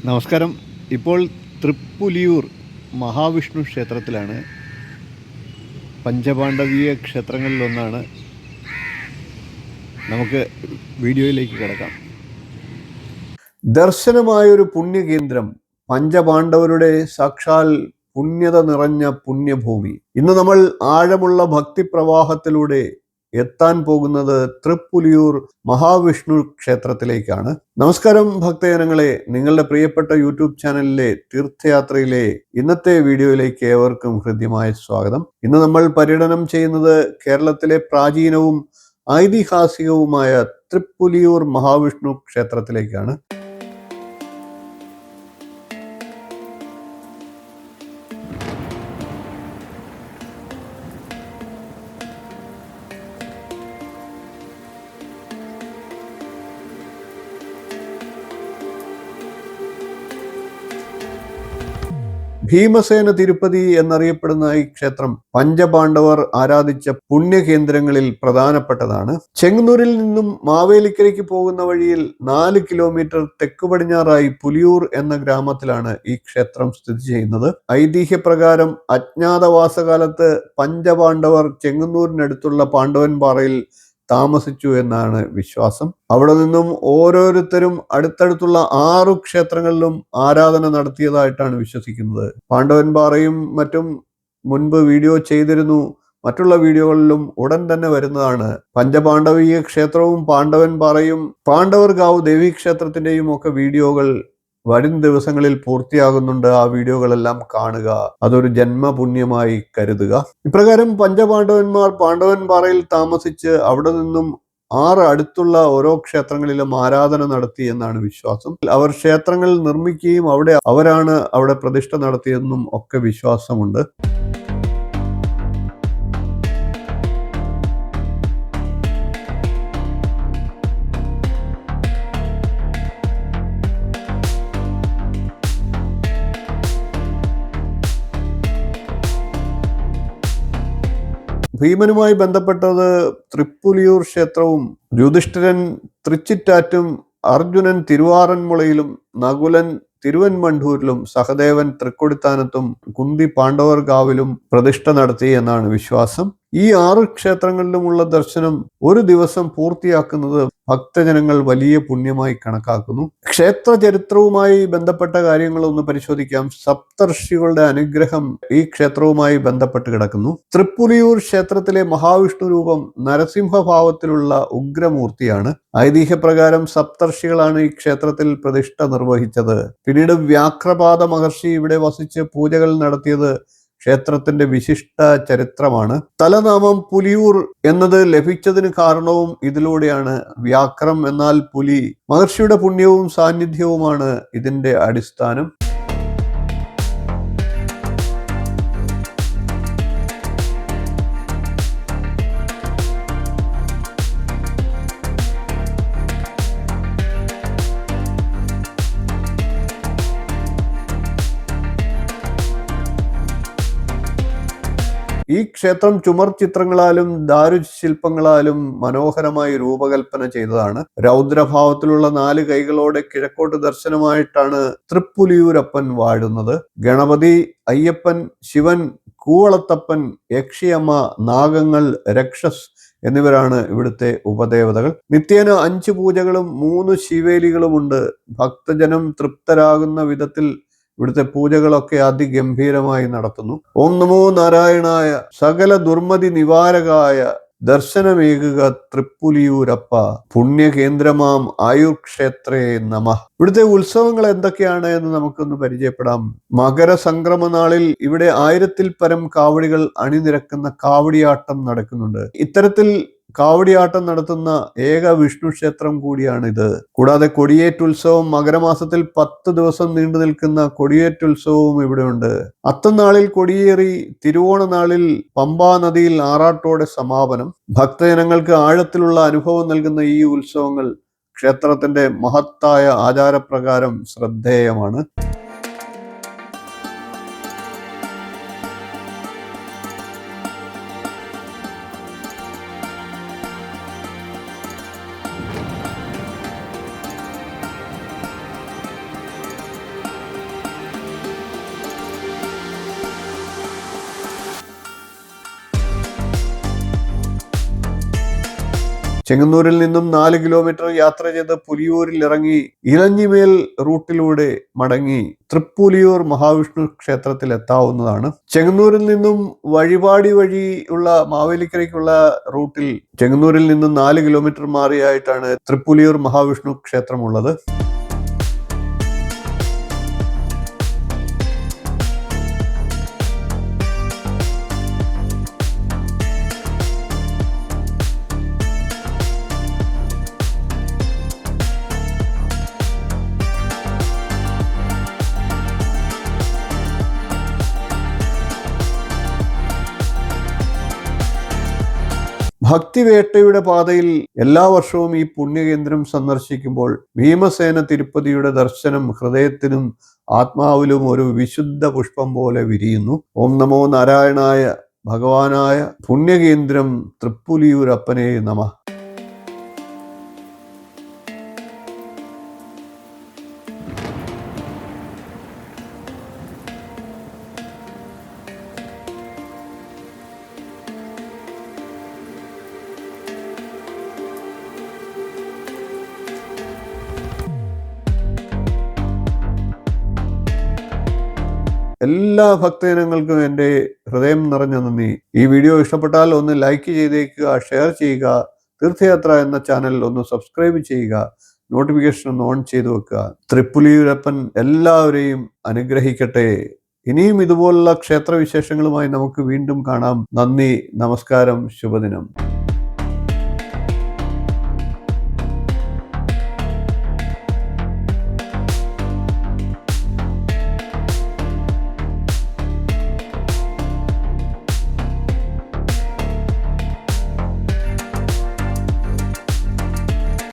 നമസ്കാരം. ഇപ്പോൾ തൃപ്പുലിയൂർ മഹാവിഷ്ണു ക്ഷേത്രത്തിലാണ്. പഞ്ചപാണ്ഡവീയ ക്ഷേത്രങ്ങളിലൊന്നാണ്. നമുക്ക് വീഡിയോയിലേക്ക് കിടക്കാം. ദർശനമായൊരു പുണ്യകേന്ദ്രം, പഞ്ചപാണ്ഡവരുടെ സാക്ഷാൽ പുണ്യത നിറഞ്ഞ പുണ്യഭൂമി. ഇന്ന് നമ്മൾ ആഴമുള്ള ഭക്തിപ്രവാഹത്തിലൂടെ എത്താൻ പോകുന്നത് തൃപ്പുലിയൂർ മഹാവിഷ്ണു ക്ഷേത്രത്തിലേക്കാണ്. നമസ്കാരം ഭക്തജനങ്ങളെ, നിങ്ങളുടെ പ്രിയപ്പെട്ട യൂട്യൂബ് ചാനലിലെ തീർത്ഥയാത്രയിലെ ഇന്നത്തെ വീഡിയോയിലേക്ക് ഏവർക്കും ഹൃദ്യമായ സ്വാഗതം. ഇന്ന് നമ്മൾ പര്യടനം ചെയ്യുന്നത് കേരളത്തിലെ പ്രാചീനവും ഐതിഹാസികവുമായ തൃപ്പുലിയൂർ മഹാവിഷ്ണു ക്ഷേത്രത്തിലേക്കാണ്. ഭീമസേന തിരുപ്പതി എന്നറിയപ്പെടുന്ന ഈ ക്ഷേത്രം പഞ്ചപാണ്ഡവർ ആരാധിച്ച പുണ്യകേന്ദ്രങ്ങളിൽ പ്രധാനപ്പെട്ടതാണ്. ചെങ്ങന്നൂരിൽ നിന്നും മാവേലിക്കരയ്ക്ക് പോകുന്ന വഴിയിൽ 4 കിലോമീറ്റർ തെക്കു പടിഞ്ഞാറായി പുലിയൂർ എന്ന ഗ്രാമത്തിലാണ് ഈ ക്ഷേത്രം സ്ഥിതി ചെയ്യുന്നത്. ഐതിഹ്യപ്രകാരം അജ്ഞാതവാസകാലത്ത് പഞ്ചപാണ്ഡവർ ചെങ്ങന്നൂരിനടുത്തുള്ള പാണ്ഡവൻപാറയിൽ താമസിച്ചു എന്നാണ് വിശ്വാസം. അവിടെ നിന്നും ഓരോരുത്തരും അടുത്തടുത്തുള്ള 6 ക്ഷേത്രങ്ങളിലും ആരാധന നടത്തിയതായിട്ടാണ് വിശ്വസിക്കുന്നത്. പാണ്ഡവൻപാറയും മറ്റും മുൻപ് വീഡിയോ ചെയ്തിരുന്നു. മറ്റുള്ള വീഡിയോകളിലും ഉടൻ തന്നെ വരുന്നതാണ്. പഞ്ചപാണ്ഡവീയ ക്ഷേത്രവും പാണ്ഡവൻപാറയും പാണ്ഡവർകാവ് ദേവീക്ഷേത്രത്തിന്റെയും ഒക്കെ വീഡിയോകൾ വരും ദിവസങ്ങളിൽ പൂർത്തിയാകുന്നുണ്ട്. ആ വീഡിയോകളെല്ലാം കാണുക, അതൊരു ജന്മപുണ്യമായി കരുതുക. ഇപ്രകാരം പഞ്ചപാണ്ഡവന്മാർ പാണ്ഡവൻപാറയിൽ താമസിച്ച് അവിടെ നിന്നും 6 അടുത്തുള്ള ഓരോ ക്ഷേത്രങ്ങളിലും ആരാധന നടത്തി എന്നാണ് വിശ്വാസം. അവർ ക്ഷേത്രങ്ങൾ നിർമ്മിക്കുകയും അവരാണ് അവിടെ പ്രതിഷ്ഠ നടത്തിയതെന്നും ഒക്കെ വിശ്വാസമുണ്ട്. ഭീമനുമായി ബന്ധപ്പെട്ടത് തൃപ്പുലിയൂർ ക്ഷേത്രവും, യുധിഷ്ഠിരൻ തൃച്ചിറ്റാറ്റും, അർജുനൻ തിരുവാറന്മുളയിലും, നകുലൻ തിരുവൻമണ്ടൂരിലും, സഹദേവൻ തൃക്കൊടിത്താനത്തും, കുന്തി പാണ്ഡവർകാവിലും പ്രതിഷ്ഠ നടത്തി എന്നാണ് വിശ്വാസം. ഈ 6 ക്ഷേത്രങ്ങളിലുമുള്ള ദർശനം ഒരു ദിവസം പൂർത്തിയാക്കുന്നത് ഭക്തജനങ്ങൾ വലിയ പുണ്യമായി കണക്കാക്കുന്നു. ക്ഷേത്ര ചരിത്രവുമായി ബന്ധപ്പെട്ട കാര്യങ്ങളൊന്ന് പരിശോധിക്കാം. സപ്തർഷികളുടെ അനുഗ്രഹം ഈ ക്ഷേത്രവുമായി ബന്ധപ്പെട്ട് കിടക്കുന്നു. തൃപ്പുലിയൂർ ക്ഷേത്രത്തിലെ മഹാവിഷ്ണു രൂപം നരസിംഹഭാവത്തിലുള്ള ഉഗ്രമൂർത്തിയാണ്. ഐതിഹ്യപ്രകാരം സപ്തർഷികളാണ് ഈ ക്ഷേത്രത്തിൽ പ്രതിഷ്ഠ നിർവഹിച്ചത്. പിന്നീട് വ്യാഘ്രപാദ മഹർഷി ഇവിടെ വസിച്ച് പൂജകൾ നടത്തിയത് ക്ഷേത്രത്തിന്റെ വിശിഷ്ട ചരിത്രമാണ്. തലനാമം പുലിയൂർ എന്നത് ലഭിച്ചതിന് കാരണവും ഇതിലൂടെയാണ്. വ്യാഘ്രം എന്നാൽ പുലി. മഹർഷിയുടെ പുണ്യവും സാന്നിധ്യവുമാണ് ഇതിന്റെ അടിസ്ഥാനം. ഈ ക്ഷേത്രം ചുമർ ചിത്രങ്ങളാലും ദാരുശില്പങ്ങളാലും മനോഹരമായി രൂപകൽപ്പന ചെയ്തതാണ്. രൗദ്രഭാവത്തിലുള്ള 4 കൈകളോടെ കിഴക്കോട്ട് ദർശനമായിട്ടാണ് തൃപ്പുലിയൂരപ്പൻ വാഴുന്നത്. ഗണപതി, അയ്യപ്പൻ, ശിവൻ, കൂവളത്തപ്പൻ, യക്ഷിയമ്മ, നാഗങ്ങൾ, രക്ഷസ് എന്നിവരാണ് ഇവിടുത്തെ ഉപദേവതകൾ. നിത്യേന 5 പൂജകളും 3 ശിവേലികളുമുണ്ട്. ഭക്തജനം തൃപ്തരാകുന്ന വിധത്തിൽ ഇവിടുത്തെ പൂജകളൊക്കെ അതിഗംഭീരമായി നടത്തുന്നു. ഓം നമോ നാരായണായ, സകല ദുർമതി നിവാരകായ, ദർശനമേകുക തൃപ്പുലിയൂരപ്പ, പുണ്യകേന്ദ്രമാം ആയുർക്ഷേത്രേ നമഃ. ഇവിടുത്തെ ഉത്സവങ്ങൾ എന്തൊക്കെയാണ് എന്ന് നമുക്കൊന്ന് പരിചയപ്പെടാം. മകരസംക്രമനാളിൽ ഇവിടെ 1000-ൽ പരം കാവടികൾ അണിനിരക്കുന്ന കാവടിയാട്ടം നടക്കുന്നുണ്ട്. ഇത്തരത്തിൽ കാവടിയാട്ടം നടത്തുന്ന ഏക വിഷ്ണു ക്ഷേത്രം കൂടിയാണിത്. കൂടാതെ കൊടിയേറ്റുത്സവം, മകരമാസത്തിൽ 10 ദിവസം നീണ്ടു നിൽക്കുന്ന കൊടിയേറ്റുത്സവവും ഇവിടെയുണ്ട്. അത്തനാളിൽ കൊടിയേറി, തിരുവോണനാളിൽ പമ്പാ നദിയിൽ ആറാട്ടോടെ സമാപനം. ഭക്തജനങ്ങൾക്ക് ആഴത്തിലുള്ള അനുഭവം നൽകുന്ന ഈ ഉത്സവങ്ങൾ ക്ഷേത്രത്തിന്റെ മഹത്തായ ആചാരപ്രകാരം ശ്രദ്ധേയമാണ്. ചെങ്ങന്നൂരിൽ നിന്നും 4 കിലോമീറ്റർ യാത്ര ചെയ്ത് പുലിയൂരിൽ ഇറങ്ങി ഇലഞ്ഞിമേൽ റൂട്ടിലൂടെ മടങ്ങി തൃപ്പുലിയൂർ മഹാവിഷ്ണു ക്ഷേത്രത്തിൽ എത്താവുന്നതാണ്. ചെങ്ങന്നൂരിൽ നിന്നും വഴിപാടി വഴിയുള്ള മാവേലിക്കരയ്ക്കുള്ള റൂട്ടിൽ ചെങ്ങന്നൂരിൽ നിന്നും 4 കിലോമീറ്റർ മാറിയായിട്ടാണ് തൃപ്പുലിയൂർ മഹാവിഷ്ണു ക്ഷേത്രമുള്ളത്. ഭക്തിവേട്ടയുടെ പാതയിൽ എല്ലാ വർഷവും ഈ പുണ്യകേന്ദ്രം സന്ദർശിക്കുമ്പോൾ ഭീമസേന തിരുപ്പതിയുടെ ദർശനം ഹൃദയത്തിനും ആത്മാവിലും ഒരു വിശുദ്ധ പുഷ്പം പോലെ വിരിയുന്നു. ഓം നമോ നാരായണായ ഭഗവാനായ പുണ്യകേന്ദ്രം തൃപ്പുലിയൂരപ്പനേ നമഃ. എല്ലാ ഭക്തജനങ്ങൾക്കും എൻ്റെ ഹൃദയം നിറഞ്ഞ നന്ദി. ഈ വീഡിയോ ഇഷ്ടപ്പെട്ടാൽ ഒന്ന് ലൈക്ക് ചെയ്തേക്കുക, ഷെയർ ചെയ്യുക. തീർത്ഥയാത്ര എന്ന ചാനൽ ഒന്ന് സബ്സ്ക്രൈബ് ചെയ്യുക, നോട്ടിഫിക്കേഷൻ ഒന്ന് ഓൺ ചെയ്തു വെക്കുക. തൃപ്പുലിയൂരപ്പൻ എല്ലാവരെയും അനുഗ്രഹിക്കട്ടെ. ഇനിയും ഇതുപോലുള്ള ക്ഷേത്രവിശേഷങ്ങളുമായി നമുക്ക് വീണ്ടും കാണാം. നന്ദി, നമസ്കാരം, ശുഭദിനം.